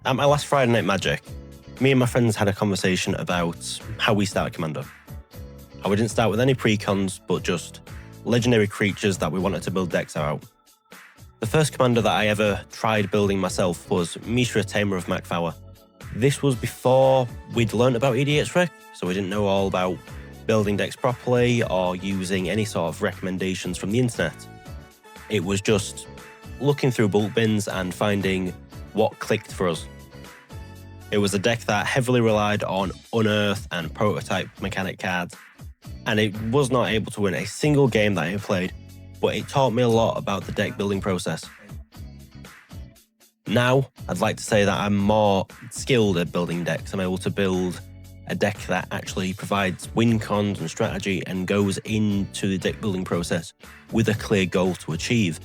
At my last Friday Night Magic, me and my friends had a conversation about how we start a commander. How we didn't start with any precons, but just legendary creatures that we wanted to build decks out. The first commander that I ever tried building myself was Mishra, Tamer of Macflower. This was before we'd learnt about EDHREC, so we didn't know all about building decks properly or using any sort of recommendations from the internet. It was just looking through bulk bins and finding what clicked for us. It was a deck that heavily relied on Unearth and Prototype mechanic cards, and it was not able to win a single game that I played, but it taught me a lot about the deck building process. Now, I'd like to say that I'm more skilled at building decks. I'm able to build a deck that actually provides win cons and strategy and goes into the deck building process with a clear goal to achieve.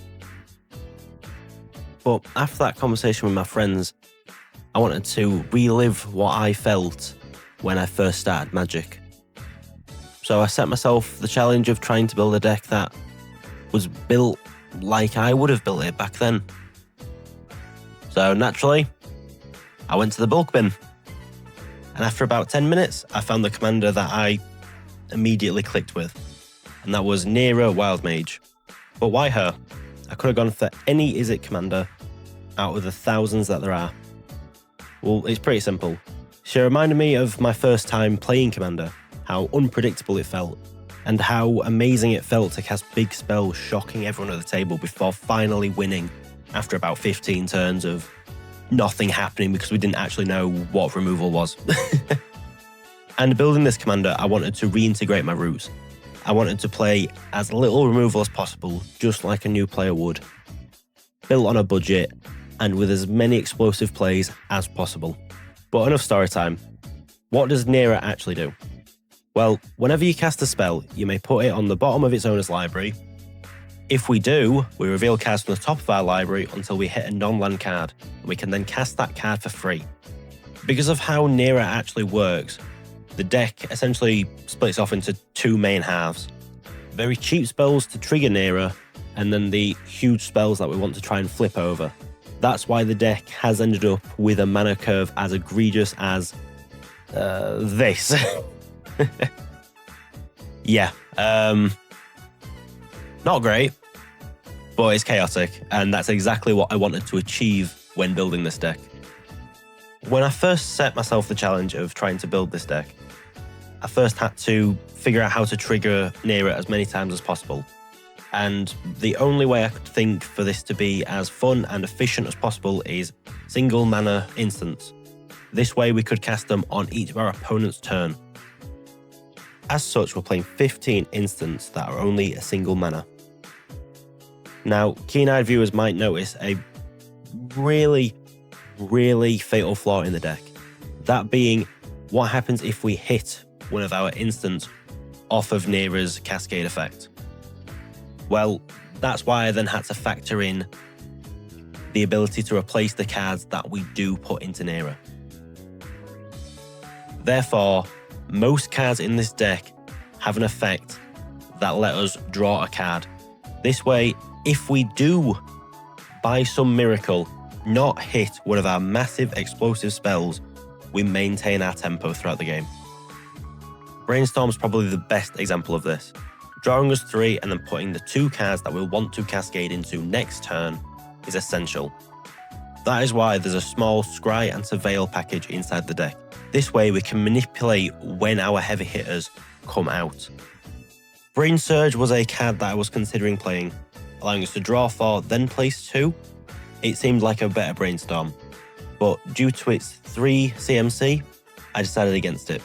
But after that conversation with my friends, I wanted to relive what I felt when I first started Magic. So I set myself the challenge of trying to build a deck that was built like I would have built it back then. So naturally, I went to the bulk bin. And after about 10 minutes, I found the commander that I immediately clicked with. And that was Neera Wild Mage. But why her? I could have gone for any Izzet commander out of the thousands that there are. Well, it's pretty simple. She reminded me of my first time playing Commander, how unpredictable it felt, and how amazing it felt to cast big spells shocking everyone at the table before finally winning after about 15 turns of nothing happening because we didn't actually know what removal was. And building this commander, I wanted to reintegrate my roots. I wanted to play as little removal as possible, just like a new player would. Built on a budget, and with as many explosive plays as possible. But enough story time. What does Neera actually do? Well, whenever you cast a spell, you may put it on the bottom of its owner's library. If we do, we reveal cards from the top of our library until we hit a non-land card, and we can then cast that card for free. Because of how Neera actually works, the deck essentially splits off into two main halves. Very cheap spells to trigger Neera, and then the huge spells that we want to try and flip over. That's why the deck has ended up with a mana curve as egregious as this. Yeah, not great, but it's chaotic, and that's exactly what I wanted to achieve when building this deck. When I first set myself the challenge of trying to build this deck, I first had to figure out how to trigger Neera as many times as possible. And the only way I could think for this to be as fun and efficient as possible is single mana instants. This way we could cast them on each of our opponent's turn. As such, we're playing 15 instants that are only a single mana. Now, keen-eyed viewers might notice a really fatal flaw in the deck. That being, what happens if we hit one of our instants off of Neera's cascade effect? Well, that's why I then had to factor in the ability to replace the cards that we do put into Neera. Therefore, most cards in this deck have an effect that let us draw a card. This way, if we do, by some miracle, not hit one of our massive explosive spells, we maintain our tempo throughout the game. Brainstorm's probably the best example of this. Drawing us 3 and then putting the 2 cards that we'll want to cascade into next turn is essential. That is why there's a small Scry and Surveil package inside the deck. This way we can manipulate when our heavy hitters come out. Brain Surge was a card that I was considering playing, allowing us to draw 4, then place 2. It seemed like a better Brainstorm, but due to its 3 CMC, I decided against it,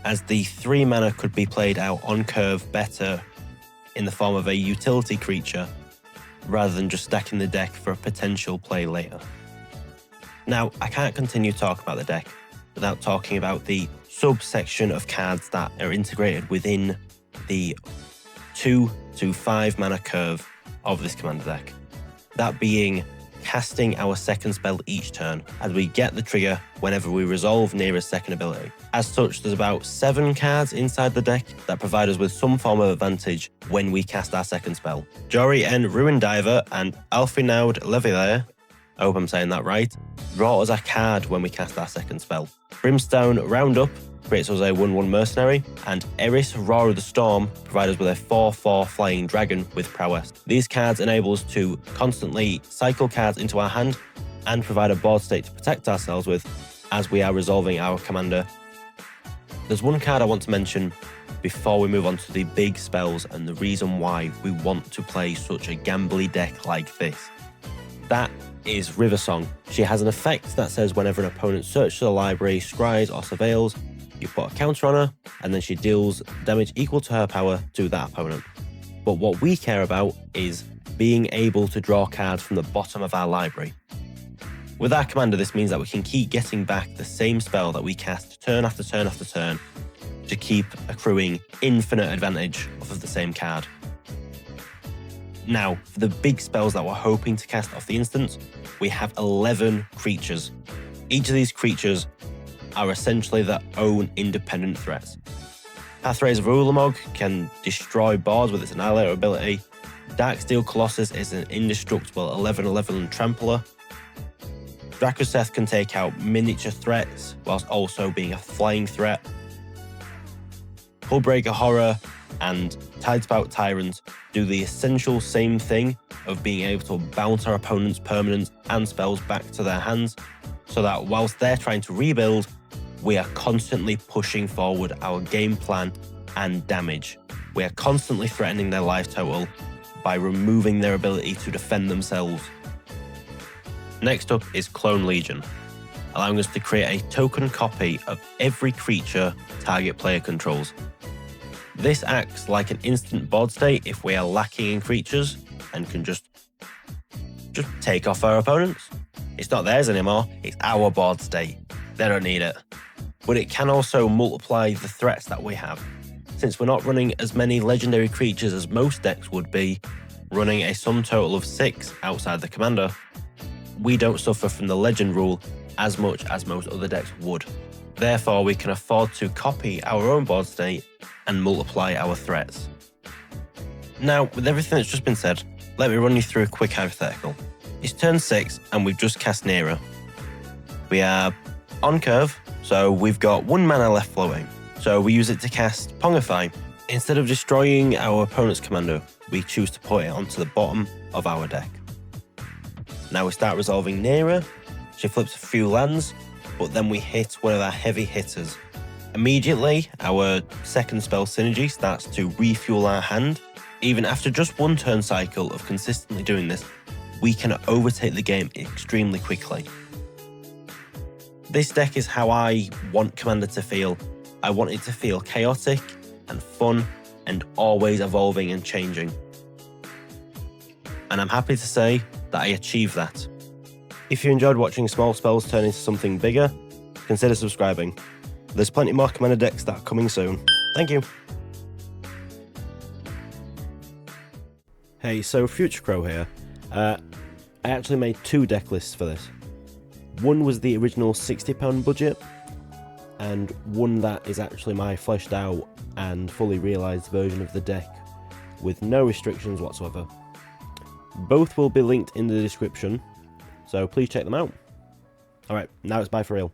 as the 3 mana could be played out on curve better in the form of a utility creature, rather than just stacking the deck for a potential play later. Now, I can't continue talking about the deck without talking about the subsection of cards that are integrated within the 2 to 5 mana curve of this commander deck. That being casting our second spell each turn, as we get the trigger whenever we resolve Neera's second ability. As such, there's about 7 cards inside the deck that provide us with some form of advantage when we cast our second spell. Jory N. Ruin Diver and Alfinaud Levilaire I hope I'm saying that right, draw us a card when we cast our second spell. Brimstone Roundup creates us a 1/1 mercenary, and Eris Roar of the Storm provides us with a 4/4 flying dragon with prowess. These cards enable us to constantly cycle cards into our hand and provide a board state to protect ourselves with as we are resolving our commander. There's one card I want to mention before we move on to the big spells and the reason why we want to play such a gambly deck like this. That is River Song. She has an effect that says whenever an opponent searches the library, scries or surveils, you put a counter on her, and then she deals damage equal to her power to that opponent. But what we care about is being able to draw cards from the bottom of our library. With our commander, this means that we can keep getting back the same spell that we cast turn after turn after turn to keep accruing infinite advantage off of the same card. Now, for the big spells that we're hoping to cast off the instant, we have 11 creatures. Each of these creatures are essentially their own independent threats. Pathrays of Ulamog can destroy boards with its Annihilator ability. Darksteel Colossus is an indestructible 11/11 trampler. Dracoseth can take out miniature threats whilst also being a flying threat. Hullbreaker Horror and Tidespout Tyrant do the essential same thing of being able to bounce our opponent's permanents and spells back to their hands, so that whilst they're trying to rebuild, we are constantly pushing forward our game plan and damage. We are constantly threatening their life total by removing their ability to defend themselves. Next up is Clone Legion, allowing us to create a token copy of every creature target player controls. This acts like an instant board state if we are lacking in creatures and can just take off our opponents. It's not theirs anymore, it's our board state. They don't need it. But it can also multiply the threats that we have. Since we're not running as many legendary creatures as most decks would be, running a sum total of 6 outside the commander, we don't suffer from the legend rule as much as most other decks would. Therefore, we can afford to copy our own board state and multiply our threats. Now, with everything that's just been said, let me run you through a quick hypothetical. It's turn 6 and we've just cast Neera. We are on curve, so we've got 1 mana left floating. So we use it to cast Pongify. Instead of destroying our opponent's commander, we choose to put it onto the bottom of our deck. Now we start resolving Neera. She flips a few lands, but then we hit one of our heavy hitters. Immediately, our second spell Synergy starts to refuel our hand. Even after just 1 turn cycle of consistently doing this, we can overtake the game extremely quickly. This deck is how I want Commander to feel. I want it to feel chaotic and fun and always evolving and changing. And I'm happy to say that I achieved that. If you enjoyed watching small spells turn into something bigger, consider subscribing. There's plenty more Commander decks that are coming soon. Thank you. Hey, so Future Crow here. I actually made 2 deck lists for this. One was the original £60 budget, and one that is actually my fleshed out and fully realised version of the deck with no restrictions whatsoever. Both will be linked in the description, so please check them out. Alright, now it's bye for real.